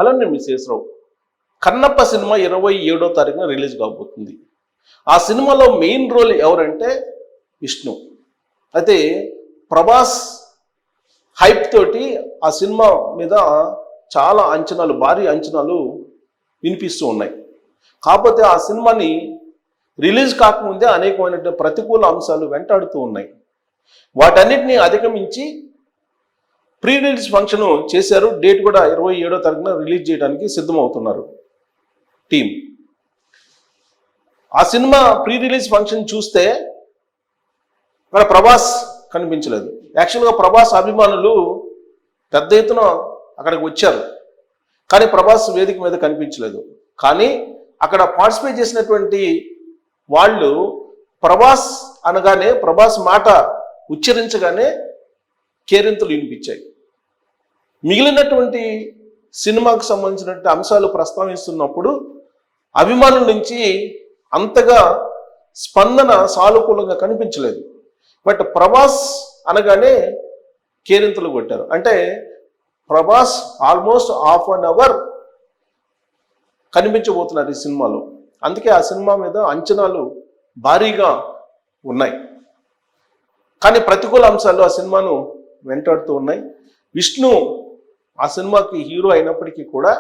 Collector Visweswara Rao. Kannappa cinema 27వ తారీఖున release కాబోతుంది. ఆ సినిమాలో మెయిన్ రోల్ ఎవరంటే విష్ణు. అయితే ప్రభాస్ హైప్ తోటి ఆ సినిమా మీద చాలా అంచనాలు, భారీ అంచనాలు వినిపిస్తూ ఉన్నాయి. కాకపోతే ఆ సినిమాని రిలీజ్ కాకముందే అనేకమైన ప్రతికూల అంశాలు వెంటాడుతూ ఉన్నాయి. వాటన్నిటిని అధిగమించి ప్రీ రిలీజ్ ఫంక్షన్ చేశారు. డేట్ కూడా 27వ తారీఖున రిలీజ్ చేయడానికి సిద్ధమవుతున్నారు టీం. ఆ సినిమా ప్రీ రిలీజ్ ఫంక్షన్ చూస్తే అక్కడ ప్రభాస్ కనిపించలేదు. యాక్చువల్గా ప్రభాస్ అభిమానులు పెద్ద ఎత్తున అక్కడికి వచ్చారు, కానీ ప్రభాస్ వేదిక మీద కనిపించలేదు. కానీ అక్కడ పార్టిసిపేట్ చేసినటువంటి వాళ్ళు ప్రభాస్ అనగానే, ప్రభాస్ మాట ఉచ్చరించగానే కేరింతలు వినిపించాయి. మిగిలినటువంటి సినిమాకు సంబంధించినటువంటి అంశాలు ప్రస్తావిస్తున్నప్పుడు అభిమానుల నుంచి అంతగా స్పందన సానుకూలంగా కనిపించలేదు. బట్ ప్రభాస్ అనగానే కేరింతలు కొట్టారు. అంటే Prabhas almost half an hour కనిపించబోతున్నారు ఈ సినిమాలో. అందుకే ఆ సినిమా మీద అంచనాలు భారీగా ఉన్నాయి. కానీ ప్రతికూల అంశాలు ఆ సినిమాను వెంటాడుతూ ఉన్నాయి. విష్ణు ఆ సినిమాకి హీరో అయినప్పటికీ కూడా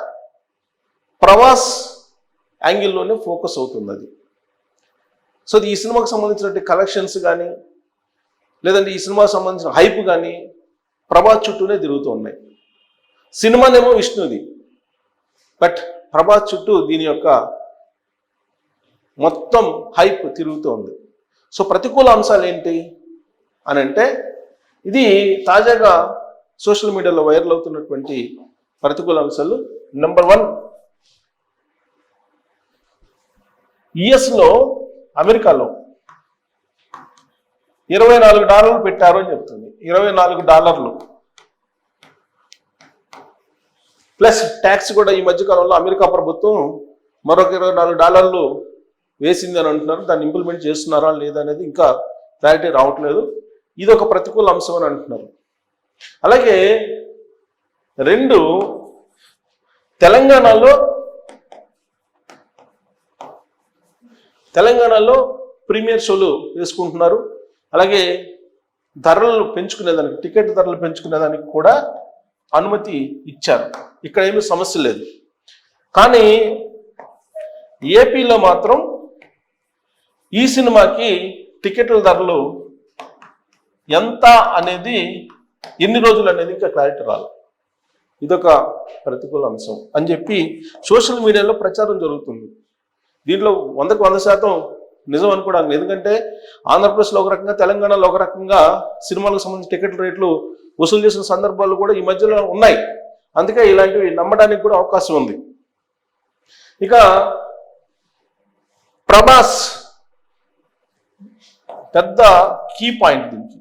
ప్రభాస్ యాంగిల్లోనే ఫోకస్ అవుతుంది అది. సో ఈ సినిమాకి సంబంధించినటువంటి కలెక్షన్స్ కానీ, లేదంటే ఈ సినిమాకి సంబంధించిన హైప్ కానీ ప్రభాస్ చుట్టూనే తిరుగుతూ ఉన్నాయి. సినిమానేమో విష్ణుది, బట్ ప్రభాస్ చుట్టూ దీని యొక్క మొత్తం హైప్ తిరుగుతూ ఉంది. సో ప్రతికూల అంశాలు ఏంటి అని అంటే, ఇది తాజాగా సోషల్ మీడియాలో వైరల్ అవుతున్నటువంటి ప్రతికూల అంశాలు. నెంబర్ 1, యుఎస్లో, అమెరికాలో $24 పెట్టారు అని చెప్తుంది. $24 ప్లస్ ట్యాక్స్ కూడా ఈ మధ్యకాలంలో అమెరికా ప్రభుత్వం మరొక $24 వేసింది అని అంటున్నారు. దాన్ని ఇంప్లిమెంట్ చేస్తున్నారా లేదా అనేది ఇంకా క్లారిటీ రావట్లేదు. ఇది ఒక ప్రతికూల అంశం అని అంటున్నారు. అలాగే 2, తెలంగాణలో ప్రీమియర్ షోలు వేసుకుంటున్నారు. అలాగే ధరలు పెంచుకునేదానికి, టికెట్ ధరలు పెంచుకునేదానికి కూడా అనుమతి ఇచ్చారు. ఇక్కడ ఏమీ సమస్య లేదు. కానీ ఏపీలో మాత్రం ఈ సినిమాకి టికెట్ల ధరలు ఎంత అనేది, ఎన్ని రోజులు అనేది ఇంకా క్లారిటీ రాదు. ఇదొక ప్రతికూల అంశం అని చెప్పి సోషల్ మీడియాలో ప్రచారం జరుగుతుంది. దీంట్లో 100కు 100% నిజం అనుకోవడానికి. ఎందుకంటే ఆంధ్రప్రదేశ్లో ఒక రకంగా, తెలంగాణలో ఒక రకంగా సినిమాలకు సంబంధించిన టికెట్ల రేట్లు వసూలు చేసిన సందర్భాలు కూడా ఈ మధ్యలో ఉన్నాయి. అందుకే ఇలాంటివి నమ్మడానికి కూడా అవకాశం ఉంది. ఇక ప్రభాస్ పెద్ద కీ పాయింట్ దీనికి.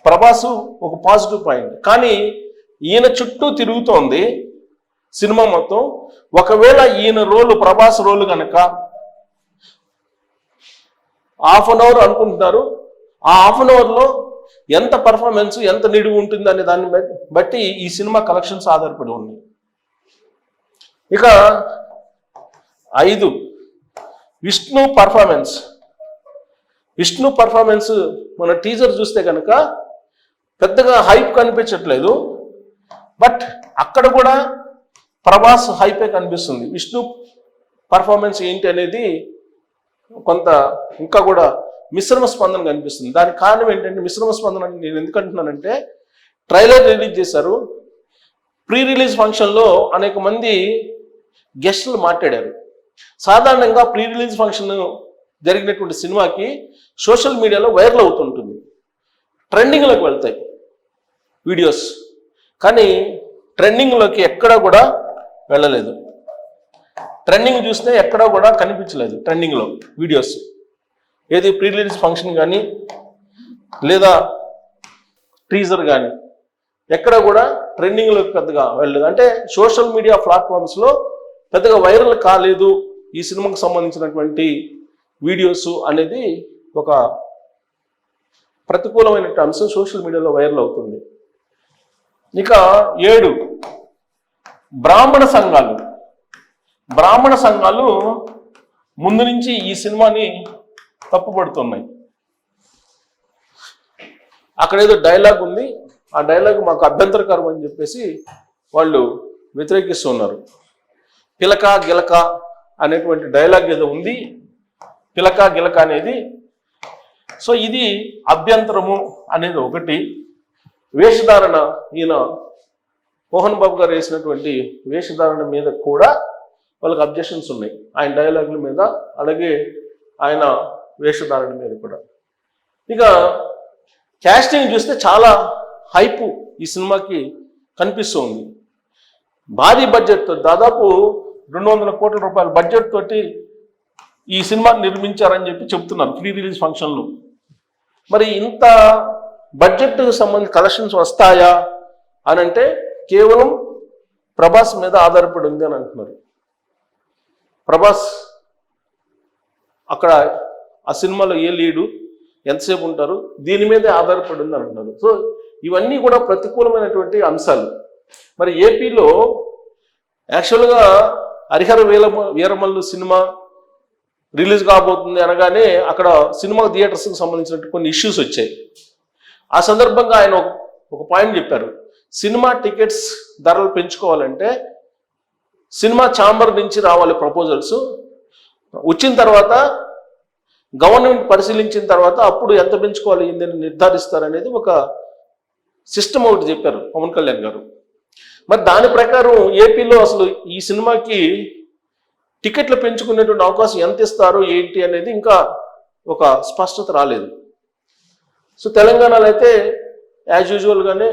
ప్రభాస్ ఒక పాజిటివ్ పాయింట్. కానీ ఈయన చుట్టూ తిరుగుతోంది సినిమా మొత్తం. ఒకవేళ ఈయన రోలు, ప్రభాస్ రోలు కనుక హాఫ్ అన్ అవర్ అనుకుంటున్నారు, ఆ హాఫ్ అన్ అవర్లో ఎంత పర్ఫార్మెన్స్, ఎంత నిడివి ఉంటుంది అనే దాన్ని బట్టి ఈ సినిమా కలెక్షన్స్ ఆధారపడి ఉన్నాయి. ఇక 5, విష్ణు పర్ఫార్మెన్స్ మన టీజర్ చూస్తే కనుక పెద్దగా హైప్ కనిపించట్లేదు. బట్ అక్కడ కూడా ప్రభాస్ హైపే కనిపిస్తుంది. విష్ణు పర్ఫార్మెన్స్ ఏంటి అనేది కొంత ఇంకా కూడా మిశ్రమ స్పందన కనిపిస్తుంది. దానికి కారణం ఏంటంటే, మిశ్రమ స్పందన నేను ఎందుకు అంటున్నానంటే, ట్రైలర్ రిలీజ్ చేశారు. ప్రీ రిలీజ్ ఫంక్షన్లో అనేక మంది గెస్టులు మాట్లాడారు. సాధారణంగా ప్రీ రిలీజ్ ఫంక్షన్ జరిగినటువంటి సినిమాకి సోషల్ మీడియాలో వైరల్ అవుతుంటుంది, ట్రెండింగ్లోకి వెళ్తాయి వీడియోస్. కానీ ట్రెండింగ్లోకి ఎక్కడా కూడా వెళ్ళలేదు. ట్రెండింగ్ చూస్తే ఎక్కడా కూడా కనిపించలేదు ట్రెండింగ్లో వీడియోస్. ఏది ప్రీ రిలీజ్ ఫంక్షన్ కానీ లేదా టీజర్ కానీ ఎక్కడ కూడా ట్రెండింగ్లోకి పెద్దగా వెళ్ళలేదు. అంటే సోషల్ మీడియా ప్లాట్ఫామ్స్లో పెద్దగా వైరల్ కాలేదు ఈ సినిమాకు సంబంధించినటువంటి వీడియోస్ అనేది ఒక ప్రతికూలమైన అంశం సోషల్ మీడియాలో వైరల్ అవుతుంది. ఇక 7, బ్రాహ్మణ సంఘాలు ముందు నుంచి ఈ సినిమాని తప్పుపడుతున్నాయి. అక్కడ ఏదో డైలాగ్ ఉంది, ఆ డైలాగ్ మాకు అభ్యంతరకరం అని చెప్పేసి వాళ్ళు వ్యతిరేకిస్తున్నారు. పిలక గిలక అనేటువంటి డైలాగ్ ఏదో ఉంది, పిలక గిలక అనేది. సో ఇది అభ్యంతరము అనేది ఒకటి. వేషధారణ, ఈయన మోహన్ బాబు గారు వేసినటువంటి వేషధారణ మీద కూడా వాళ్ళకి అబ్జెక్షన్స్ ఉన్నాయి, ఆయన డైలాగుల మీద, అలాగే ఆయన వేషధారణ మీద కూడా. ఇక క్యాస్టింగ్ చూస్తే చాలా హైప్ ఈ సినిమాకి కనిపిస్తుంది. భారీ బడ్జెట్తో, దాదాపు 200 కోట్ల రూపాయల బడ్జెట్ తోటి ఈ సినిమా నిర్మించారని చెప్పి చెప్తున్నారు ప్రీ రిలీజ్ ఫంక్షన్లు. మరి ఇంత బడ్జెట్కి సంబంధించి కలెక్షన్స్ వస్తాయా అని అంటే కేవలం ప్రభాస్ మీద ఆధారపడి ఉంది అని అంటున్నారు. ప్రభాస్ అక్కడ ఆ సినిమాలో ఏ లీడు, ఎంతసేపు ఉంటారు, దీని మీదే ఆధారపడి ఉంది అంటున్నారు. సో ఇవన్నీ కూడా ప్రతికూలమైనటువంటి అంశాలు. మరి ఏపీలో యాక్చువల్గా హరిహర వీరమల్లు సినిమా రిలీజ్ కాబోతుంది అనగానే అక్కడ సినిమా థియేటర్స్కి సంబంధించినటువంటి కొన్ని ఇష్యూస్ వచ్చాయి. ఆ సందర్భంగా ఆయన ఒక పాయింట్ చెప్పారు, సినిమా టికెట్స్ ధరలు పెంచుకోవాలంటే సినిమా ఛాంబర్ నుంచి రావాలి ప్రపోజల్స్, వచ్చిన తర్వాత గవర్నమెంట్ పరిశీలించిన తర్వాత అప్పుడు ఎంత పెంచుకోవాలి ఏందని నిర్ధారిస్తారనేది ఒక సిస్టమ్ ఒకటి చెప్పారు పవన్ కళ్యాణ్ గారు. మరి దాని ప్రకారం ఏపీలో అసలు ఈ సినిమాకి టికెట్లు పెంచుకునేటువంటి అవకాశం ఎంత ఇస్తారు ఏంటి అనేది ఇంకా ఒక స్పష్టత రాలేదు. సో తెలంగాణలో అయితే యాజ్ యూజువల్గానే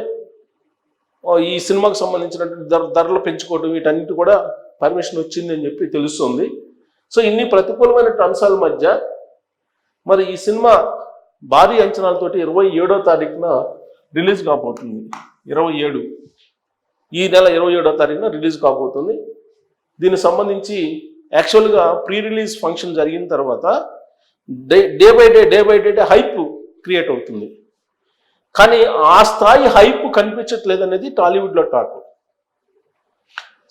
ఈ సినిమాకు సంబంధించినటువంటి ధరలు పెంచుకోవడం వీటన్నిటి కూడా పర్మిషన్ వచ్చింది అని చెప్పి తెలుస్తుంది. సో ఇన్ని ప్రతికూలమైన అంశాల మధ్య మరి ఈ సినిమా భారీ అంచనాలతోటి 27వ తారీఖున రిలీజ్ కాబోతుంది. 27 ఈ నెల 27వ తారీఖున రిలీజ్ కాబోతుంది. దీనికి సంబంధించి యాక్చువల్గా ప్రీ రిలీజ్ ఫంక్షన్ జరిగిన తర్వాత day by day hype create అవుతుంది. కానీ ఆ స్థాయి హైప్ కనిపించట్లేదు అనేది టాలీవుడ్లో టాక్.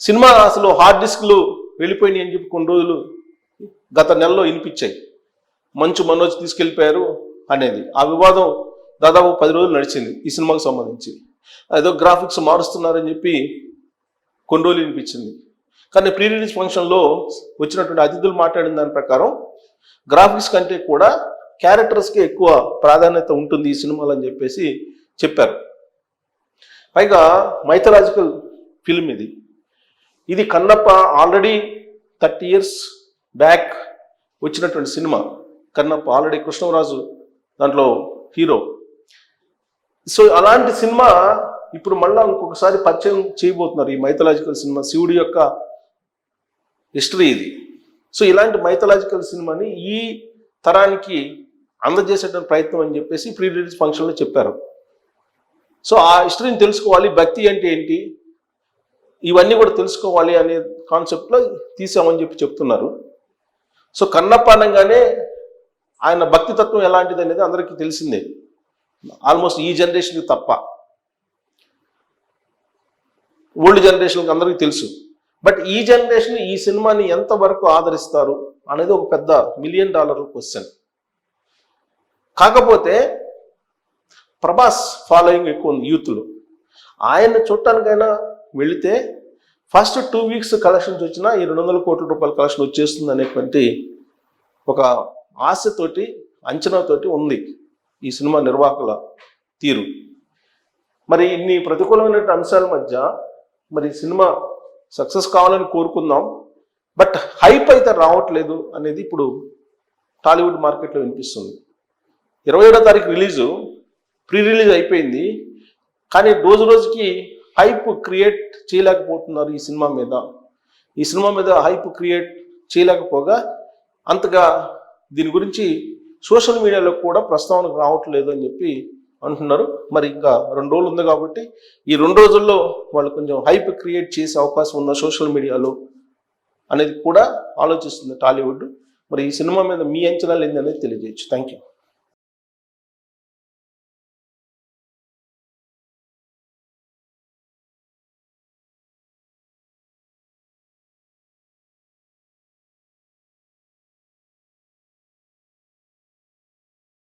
సినిమా అసలు హార్డ్ డిస్క్లు వెళ్ళిపోయినాయి అని చెప్పి కొన్ని రోజులు గత నెలలో వినిపించాయి. మంచు మనోజ్ తీసుకెళ్ళిపోయారు అనేది ఆ వివాదం దాదాపు 10 రోజులు నడిచింది ఈ సినిమాకు సంబంధించి. ఏదో గ్రాఫిక్స్ మారుస్తున్నారని చెప్పి కొన్ని రోజులు వినిపించింది. కానీ ప్రీ రిలీజ్ ఫంక్షన్లో వచ్చినటువంటి అతిథులు మాట్లాడిన దాని ప్రకారం గ్రాఫిక్స్ కంటే కూడా క్యారెక్టర్స్కి ఎక్కువ ప్రాధాన్యత ఉంటుంది ఈ సినిమాలో అని చెప్పేసి చెప్పారు. పైగా మైథలాజికల్ ఫిల్మ్ ఇది కన్నప్ప ఆల్రెడీ 30 years బ్యాక్ వచ్చినటువంటి సినిమా. కన్నప్ప ఆల్రెడీ కృష్ణరాజు దాంట్లో హీరో. సో అలాంటి సినిమా ఇప్పుడు మళ్ళీ ఇంకొకసారి పరిచయం చేయబోతున్నారు ఈ మైథలాజికల్ సినిమా. శివుడి యొక్క హిస్టరీ ఇది. సో ఇలాంటి మైథలాజికల్ సినిమాని ఈ తరానికి అందజేసేటువంటి ప్రయత్నం అని చెప్పేసి ప్రీ రిలీజ్ ఫంక్షన్లో చెప్పారు. సో ఆ హిస్టరీని తెలుసుకోవాలి, భక్తి అంటే ఏంటి, ఇవన్నీ కూడా తెలుసుకోవాలి అనే కాన్సెప్ట్లో తీసామని చెప్పి చెప్తున్నారు. సో కన్నప్ప అనగానే ఆయన భక్తి తత్వం ఎలాంటిది అనేది అందరికీ తెలిసిందే, ఆల్మోస్ట్ ఈ జనరేషన్కి తప్ప. ఓల్డ్ జనరేషన్కి అందరికీ తెలుసు. బట్ ఈ జనరేషన్ ఈ సినిమాని ఎంతవరకు ఆదరిస్తారు అనేది ఒక పెద్ద $1 million క్వశ్చన్. కాకపోతే ప్రభాస్ ఫాలోయింగ్ ఎక్కువ ఉంది యూత్లో. ఆయన చూడటానికైనా వెళితే ఫస్ట్ 2 weeks కలెక్షన్స్ వచ్చినా ఈ 200 కోట్ల రూపాయల కలెక్షన్ వచ్చేస్తుంది అనేటువంటి ఒక ఆశతోటి అంచనాతోటి ఉంది ఈ సినిమా నిర్వాహకుల తీరు. మరి ఇన్ని ప్రతికూలమైన అంశాల మధ్య మరి సినిమా సక్సెస్ కావాలని కోరుకుందాం. బట్ హైప్ అయితే రావట్లేదు అనేది ఇప్పుడు టాలీవుడ్ మార్కెట్లో వినిపిస్తుంది. 27వ తారీఖు రిలీజు, ప్రీ రిలీజ్ అయిపోయింది, కానీ రోజుకి హైప్ క్రియేట్ చేయలేకపోతున్నారు ఈ సినిమా మీద. ఈ సినిమా మీద హైప్ క్రియేట్ చేయలేకపోగా అంతగా దీని గురించి సోషల్ మీడియాలో కూడా ప్రస్తావనకు రావట్లేదు అని చెప్పి అంటున్నారు. మరి ఇంకా 2 రోజులు ఉంది కాబట్టి ఈ 2 రోజుల్లో వాళ్ళు కొంచెం హైప్ క్రియేట్ చేసే అవకాశం ఉందా సోషల్ మీడియాలో అనేది కూడా ఆలోచిస్తుంది టాలీవుడ్. మరి ఈ సినిమా మీద మీ అంచనాలు ఏంది అనేది తెలియజేయచ్చు. Thank you.